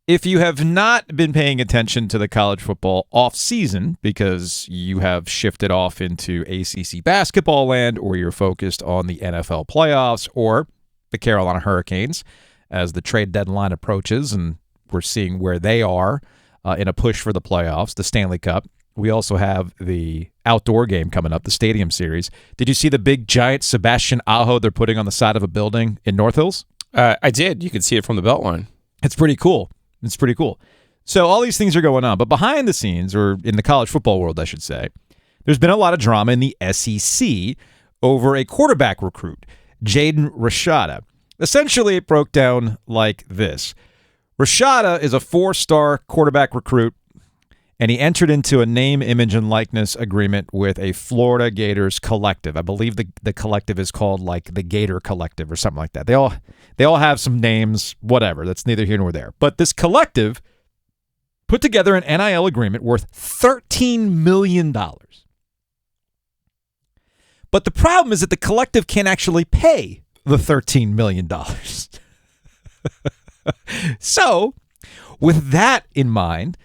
If you have not been paying attention to the college football off-season because you have shifted off into ACC basketball land, or you're focused on the NFL playoffs or the Carolina Hurricanes as the trade deadline approaches, and we're seeing where they are in a push for the playoffs, the Stanley Cup. We also have the outdoor game coming up, the Stadium Series. Did you see the big, giant Sebastian Aho they're putting on the side of a building in North Hills? I did. You could see it from the Beltline. It's pretty cool. It's pretty cool. So all these things are going on. But behind the scenes, or in the college football world, I should say, there's been a lot of drama in the SEC over a quarterback recruit, Jaden Rashada. Essentially, it broke down like this. Rashada is a 4-star quarterback recruit, and he entered into a name, image, and likeness agreement with a Florida Gators collective. I believe the collective is called like the Gator Collective or something like that. They all have some names, whatever. That's neither here nor there. But this collective put together an NIL agreement worth $13 million. But the problem is that the collective can't actually pay the $13 million. So, with that in mind,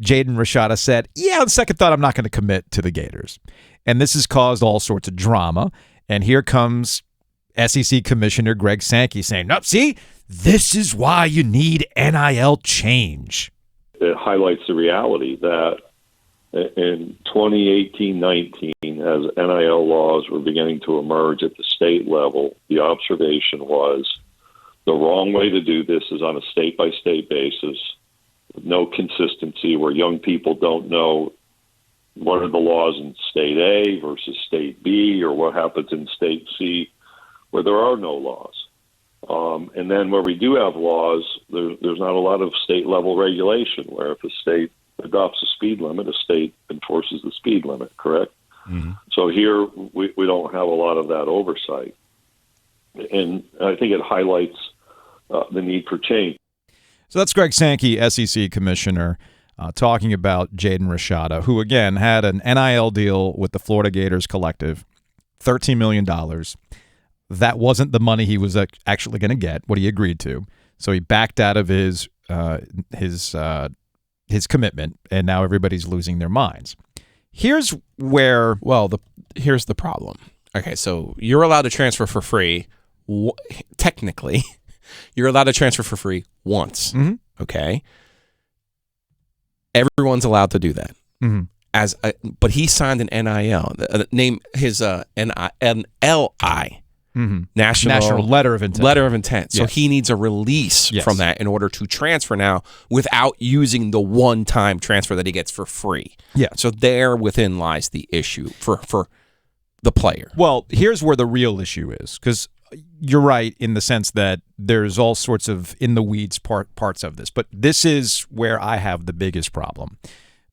Jaden Rashada said, on second thought, I'm not going to commit to the Gators. And this has caused all sorts of drama. And here comes SEC Commissioner Greg Sankey saying, nope, see, this is why you need NIL change. It highlights the reality that in 2018-19, as NIL laws were beginning to emerge at the state level, the observation was the wrong way to do this is on a state-by-state basis, with no consistency, where young people don't know what are the laws in state A versus state B, or what happens in state C, where there are no laws. And then where we do have laws, there's not a lot of state-level regulation, where if a state adopts a speed limit, a state enforces the speed limit, correct? Mm-hmm. So here we don't have a lot of that oversight. And I think it highlights the need for change. So that's Greg Sankey, SEC Commissioner, talking about Jaden Rashada, who, again, had an NIL deal with the Florida Gators Collective, $13 million. That wasn't the money he was actually going to get, what he agreed to. So he backed out of his commitment, and now everybody's losing their minds. Here's where... Here's the problem. Okay, so you're allowed to transfer for free. Technically, you're allowed to transfer for free once. Mm-hmm. Okay? Everyone's allowed to do that. Mm-hmm. But he signed an NIL. Name his NLI. Mm-hmm. National Letter of Intent. Letter of Intent. So yes. He needs a release from that in order to transfer now without using the one-time transfer that he gets for free. Yeah. So there within lies the issue for the player. Well, here's where the real issue is, because you're right in the sense that there's all sorts of in-the-weeds parts of this. But this is where I have the biggest problem.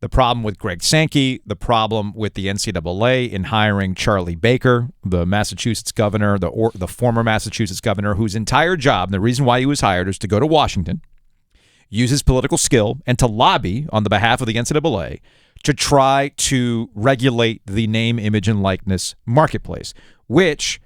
The problem with Greg Sankey, the problem with the NCAA in hiring Charlie Baker, the Massachusetts governor, the former Massachusetts governor, whose entire job, and the reason why he was hired, is to go to Washington, use his political skill, and to lobby on the behalf of the NCAA to try to regulate the name, image, and likeness marketplace, which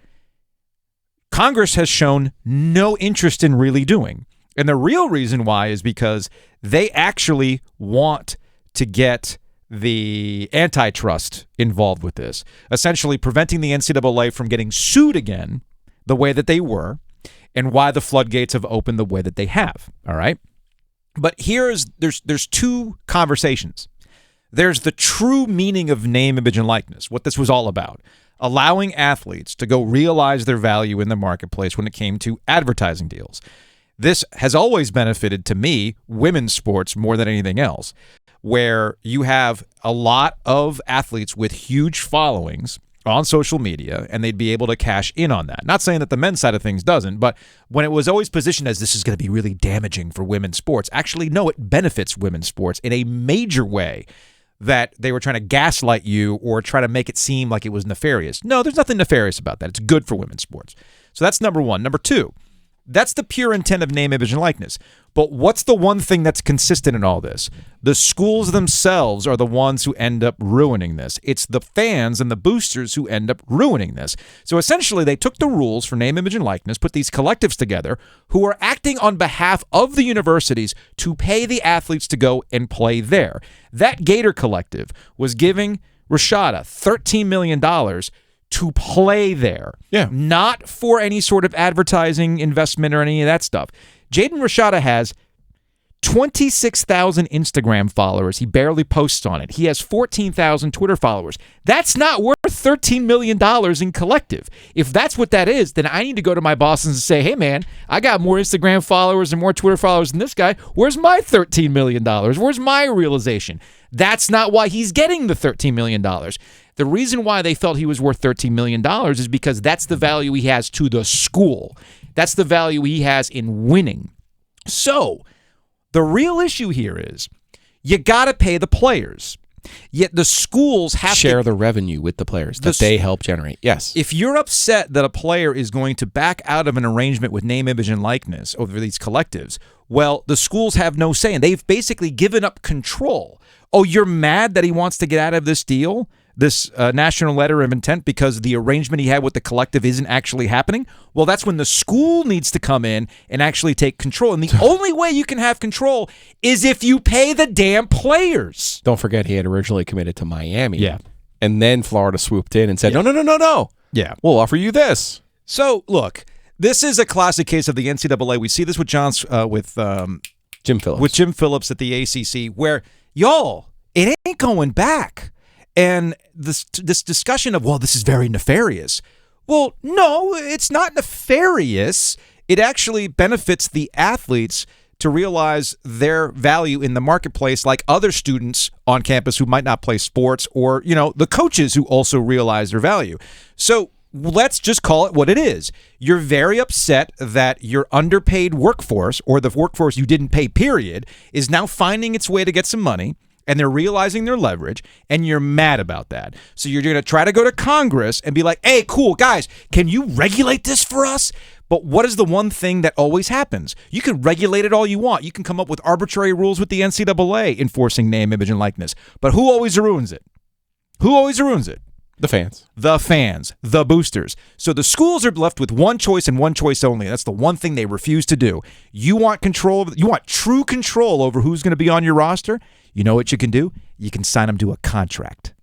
Congress has shown no interest in really doing. And the real reason why is because they actually want to get the antitrust involved with this, essentially preventing the NCAA from getting sued again the way that they were, and why the floodgates have opened the way that they have. All right? But there's two conversations. There's the true meaning of name, image, and likeness, what this was all about, allowing athletes to go realize their value in the marketplace when it came to advertising deals. This has always benefited, to me, women's sports more than anything else, where you have a lot of athletes with huge followings on social media, and they'd be able to cash in on that. Not saying that the men's side of things doesn't, but when it was always positioned as this is going to be really damaging for women's sports, actually, no, it benefits women's sports in a major way, that they were trying to gaslight you or try to make it seem like it was nefarious. No, there's nothing nefarious about that. It's good for women's sports. So that's number one. Number two, That's the pure intent of name, image, and likeness. But what's the one thing that's consistent in all this? The schools themselves are the ones who end up ruining this. It's the fans and the boosters who end up ruining this. So essentially, they took the rules for name, image, and likeness, put these collectives together who are acting on behalf of the universities to pay the athletes to go and play there. That Gator Collective was giving Rashada $13 million to play there. Yeah. Not for any sort of advertising investment or any of that stuff. Jaden Rashada has 26,000 Instagram followers. He barely posts on it. He has 14,000 Twitter followers. That's not worth $13 million in collective. If that's what that is, then I need to go to my bosses and say, hey, man, I got more Instagram followers and more Twitter followers than this guy. Where's my $13 million? Where's my realization? That's not why he's getting the $13 million. The reason why they felt he was worth $13 million is because that's the value he has to the school. That's the value he has in winning. So the real issue here is you got to pay the players. Yet the schools have share to the revenue with the players that they help generate. Yes. If you're upset that a player is going to back out of an arrangement with name, image, and likeness over these collectives, well, the schools have no say, and they've basically given up control. Oh, you're mad that he wants to get out of this deal, this national letter of intent, because the arrangement he had with the collective isn't actually happening? Well, that's when the school needs to come in and actually take control. And the only way you can have control is if you pay the damn players. Don't forget he had originally committed to Miami. Yeah. And then Florida swooped in and said, no. Yeah. We'll offer you this. So, look, this is a classic case of the NCAA. We see this with Jim Phillips. With Jim Phillips at the ACC, where, y'all, it ain't going back. And this discussion of, well, this is very nefarious. Well, no, it's not nefarious. It actually benefits the athletes to realize their value in the marketplace, like other students on campus who might not play sports, or, the coaches who also realize their value. So let's just call it what it is. You're very upset that your underpaid workforce, or the workforce you didn't pay, period, is now finding its way to get some money, and they're realizing their leverage, and you're mad about that. So you're going to try to go to Congress and be like, hey, cool, guys, can you regulate this for us? But what is the one thing that always happens? You can regulate it all you want. You can come up with arbitrary rules with the NCAA enforcing name, image, and likeness. But who always ruins it? Who always ruins it? The fans. The fans, the boosters. So the schools are left with one choice and one choice only. That's the one thing they refuse to do. You want control. You want true control over who's going to be on your roster? You know what you can do? You can sign them to a contract.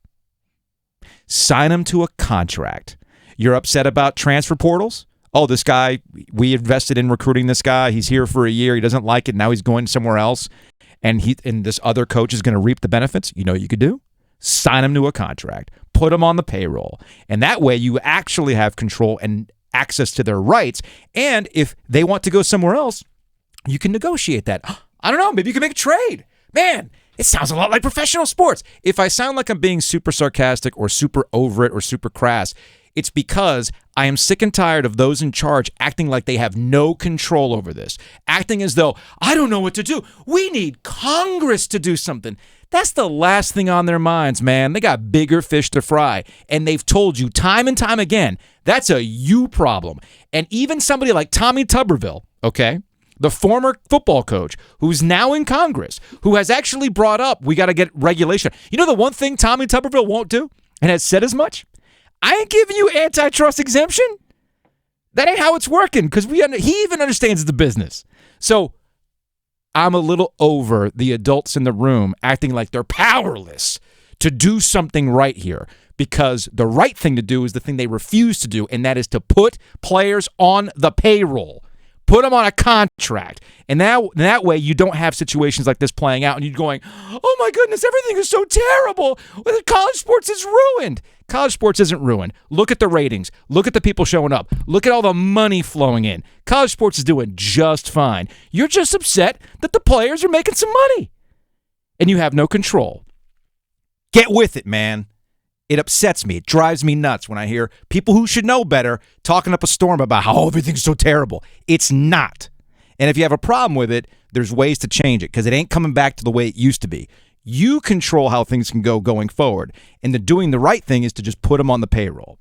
Sign them to a contract. You're upset about transfer portals? Oh, this guy, we invested in recruiting this guy. He's here for a year. He doesn't like it. Now he's going somewhere else. And this other coach is going to reap the benefits. You know what you could do? Sign him to a contract. Put him on the payroll. And that way you actually have control and access to their rights. And if they want to go somewhere else, you can negotiate that. I don't know. Maybe you can make a trade. Man, it sounds a lot like professional sports. If I sound like I'm being super sarcastic or super over it or super crass, it's because I am sick and tired of those in charge acting like they have no control over this, acting as though, I don't know what to do. We need Congress to do something. That's the last thing on their minds, man. They got bigger fish to fry, and they've told you time and time again, that's a you problem. And even somebody like Tommy Tuberville, okay, the former football coach who's now in Congress, who has actually brought up, we got to get regulation. You know the one thing Tommy Tuberville won't do, and has said as much? I ain't giving you antitrust exemption. That ain't how it's working, because he even understands the business. So I'm a little over the adults in the room acting like they're powerless to do something right here, because the right thing to do is the thing they refuse to do, and that is to put players on the payroll. Put them on a contract. And now that way you don't have situations like this playing out and you're going, oh my goodness, everything is so terrible. College sports is ruined. College sports isn't ruined. Look at the ratings. Look at the people showing up. Look at all the money flowing in. College sports is doing just fine. You're just upset that the players are making some money. And you have no control. Get with it, man. It upsets me. It drives me nuts when I hear people who should know better talking up a storm about how everything's so terrible. It's not. And if you have a problem with it, there's ways to change it, because it ain't coming back to the way it used to be. You control how things can go going forward. And doing the right thing is to just put them on the payroll.